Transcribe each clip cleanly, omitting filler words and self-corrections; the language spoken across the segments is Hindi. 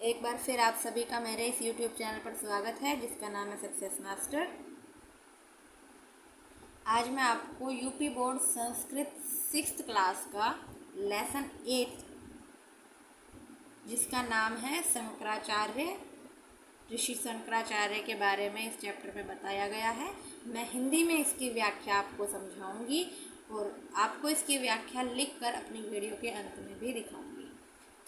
एक बार फिर आप सभी का मेरे इस YouTube चैनल पर स्वागत है जिसका नाम है सक्सेस मास्टर। आज मैं आपको UP board Sanskrit 6th class का लेसन 8 जिसका नाम है शंकराचार्य, ऋषि शंकराचार्य के बारे में इस चैप्टर में बताया गया है। मैं हिंदी में इसकी व्याख्या आपको समझाऊंगी और आपको इसकी व्याख्या लिखकर अपनी वीडियो के अंत में भी दिखाऊंगी,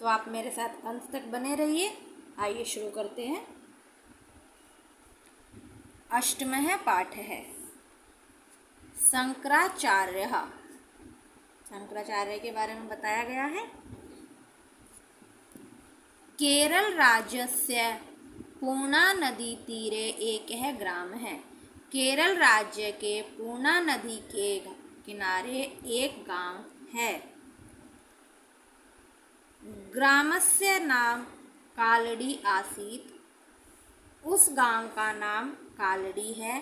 तो आप मेरे साथ अंत तक बने रहिए। आइए शुरू करते हैं। अष्टमः पाठ है शंकराचार्य। शंकराचार्य के बारे में बताया गया है। केरल राज्यस्य पूर्णा नदी तीरे एकः ग्राम है। केरल राज्य के पूर्णा नदी के किनारे एक गांव है। ग्रामस्य नाम कालड़ी आसीत्। उस गांव का नाम कालड़ी है।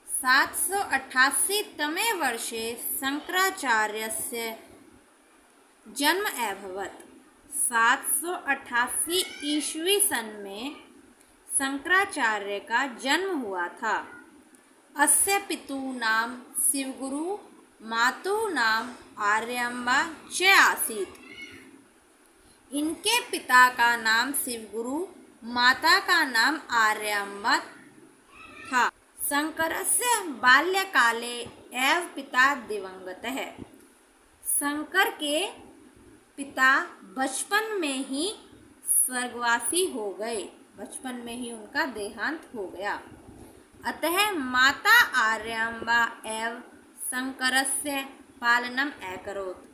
788 तमे वर्षे शंकराचार्यस्य जन्म अभवत्। 788 ईस्वी सन में शंकराचार्य का जन्म हुआ था। अस्य पितु नाम शिवगुरु, मातु नाम आर्यम्बा च आसीत्। इनके पिता का नाम शिवगुरु, माता का नाम आर्यम्बा था। शंकरस्य बाल्यकाले एव पिता दिवंगत है। शंकर के पिता बचपन में ही स्वर्गवासी हो गए, बचपन में ही उनका देहांत हो गया। अतः माता आर्यम्बा एव शंकरस्य पालनम अकरोत्।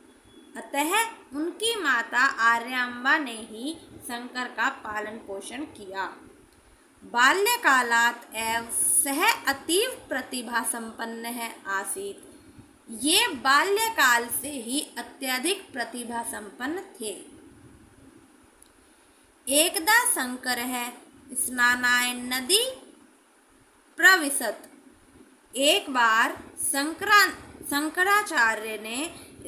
अतः उनकी माता आर्यम्बा ने ही शंकर का पालन पोषण किया। बाल्यकालात् एव सः अतीव प्रतिभा संपन्न है आसीत्। ये बाल्यकाल से ही अत्यधिक प्रतिभा संपन्न थे। एकदा शंकर है स्नानाय नदी प्रविशत। एक बार शंकराचार्य ने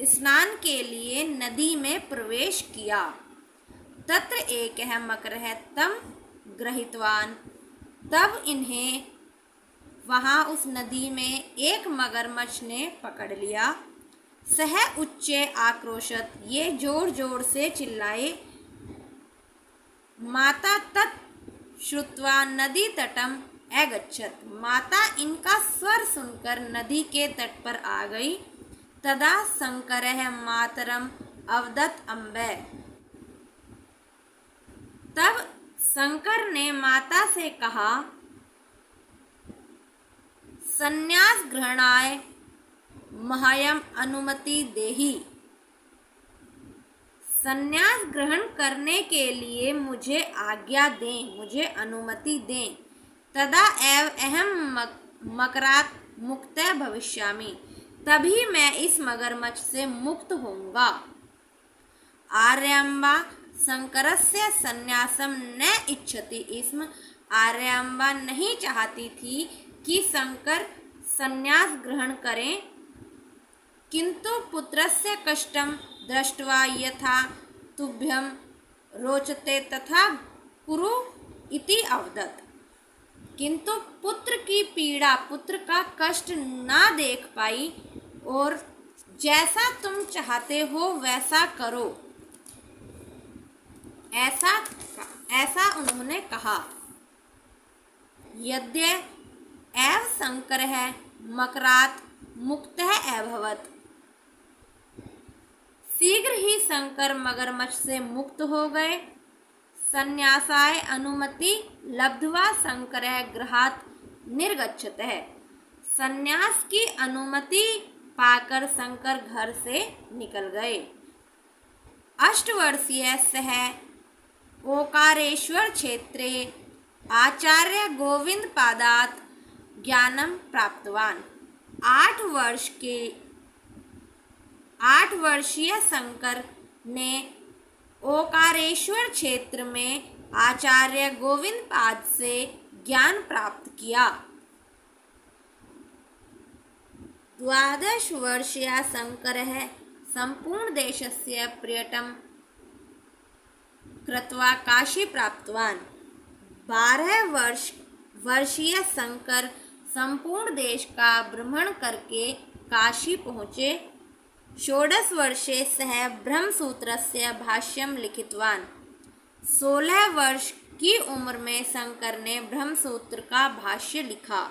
स्नान के लिए नदी में प्रवेश किया। तत्र एकः मकरः तं गृहीतवान्। तब इन्हें वहाँ उस नदी में एक मगरमच्छ ने पकड़ लिया। सः उच्चे आक्रोशत। ये जोर जोर से चिल्लाए। माता तत् श्रुत्वा नदी तटम अगच्छत। माता इनका स्वर सुनकर नदी के तट पर आ गई। तदा शंकरः मातरम अवदत् अम्बे। तब शंकर ने माता से कहा, संन्यास ग्रहणाय मह्यम अनुमति देहि। संन्यास ग्रहण करने के लिए मुझे आज्ञा दें, मुझे अनुमति दें। तदा एव अहम मकरात् मुक्तः भविष्यामि। तभी मैं इस मगरमच्छ से मुक्त होऊंगा। आर्यम्बा शंकरस्य संन्यासम न इच्छति स्म। आर्यम्बा नहीं चाहती थी कि शंकर संन्यास ग्रहण करें, किंतु पुत्रस्य कष्टम दृष्ट्वा यथा तुभ्यं रोचते तथा कुरु इति अवदत्। किंतु पुत्र की पीड़ा, पुत्र का कष्ट ना देख पाई और जैसा तुम चाहते हो वैसा करो, ऐसा उन्होंने कहा। यद्य एव शंकरः मकरात् मुक्तः अभवत्। शीघ्र ही शंकर मगरमच्छ से मुक्त हो गए। संन्यासाय अनुमति लब्ध्वा शंकरः गृहात् निर्गच्छतः। संन्यास की अनुमति पाकर शंकर घर से निकल गए। 8 वर्षीय सः ओकारेश्वर क्षेत्रे आचार्य गोविंद पादात् ज्ञानम प्राप्तवान्। 8 वर्षीय शंकर ने ओकारेश्वर क्षेत्र में आचार्य गोविंद पाद से ज्ञान प्राप्त किया। 12 वर्षीय शंकरः संपूर्ण देशस्य पर्यटन कृत्वा काशी प्राप्तवान। 12 वर्षीय शंकर संपूर्ण देश का भ्रमण करके काशी पहुँचे। 16 वर्षे सः ब्रह्मसूत्रस्य भाष्यं लिखितवान्। 16 वर्ष की उम्र में शंकर ने ब्रह्मसूत्र का भाष्य लिखा।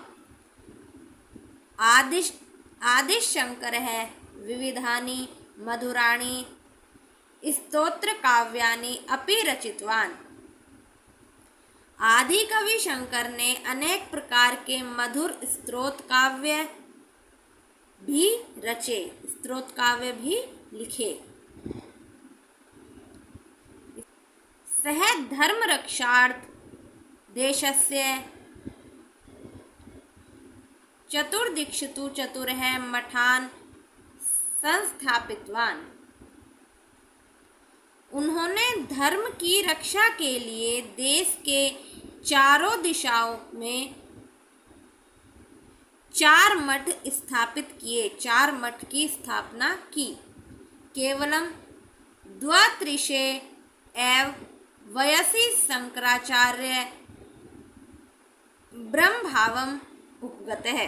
आदि शंकर है विविधानि मधुराणि स्तोत्र काव्यानि अपि रचितवान्। आदि कवि शंकर ने अनेक प्रकार के मधुर स्तोत्र काव्य भी रचे, स्तोत्र काव्य भी लिखे। सः धर्म रक्षार्थ देशस्य चतुर्दिक्षु चतुरः मठान् संस्थापितवान्। उन्होंने धर्म की रक्षा के लिए देश के चारों दिशाओं में 4 मठ स्थापित किए, 4 मठ की स्थापना की। केवलम द्वात्रिशे एव वयसि शंकराचार्य ब्रह्मभावम उपगतः।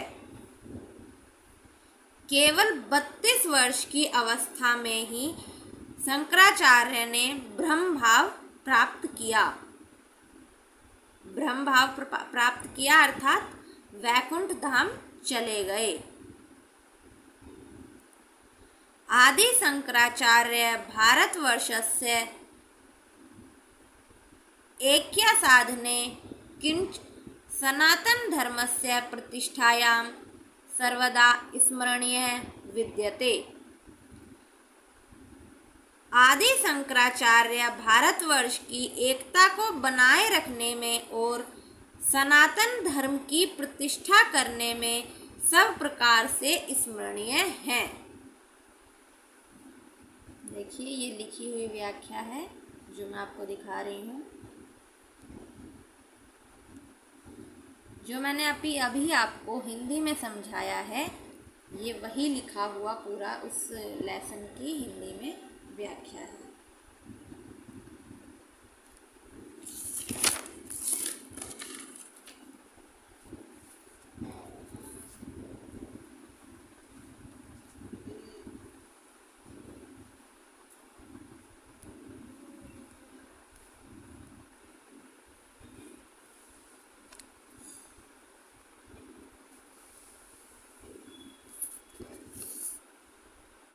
केवल 32 वर्ष की अवस्था में ही शंकराचार्य ने ब्रह्मभाव प्राप्त किया। ब्रह्मभाव प्राप्त किया अर्थात वैकुंठ धाम चले गए। आदि शंकराचार्य भारतवर्षस्य ऐक्य साधने किंच सनातन धर्मस्य प्रतिष्ठायां सर्वदा स्मरणीय विद्यते। आदि शंकराचार्य भारतवर्ष की एकता को बनाए रखने में और सनातन धर्म की प्रतिष्ठा करने में सब प्रकार से स्मरणीय हैं। देखिए ये लिखी हुई व्याख्या है जो मैं आपको दिखा रही हूँ। जो मैंने अभी आपको हिंदी में समझाया है ये वही लिखा हुआ पूरा उस लेसन की हिंदी में व्याख्या है।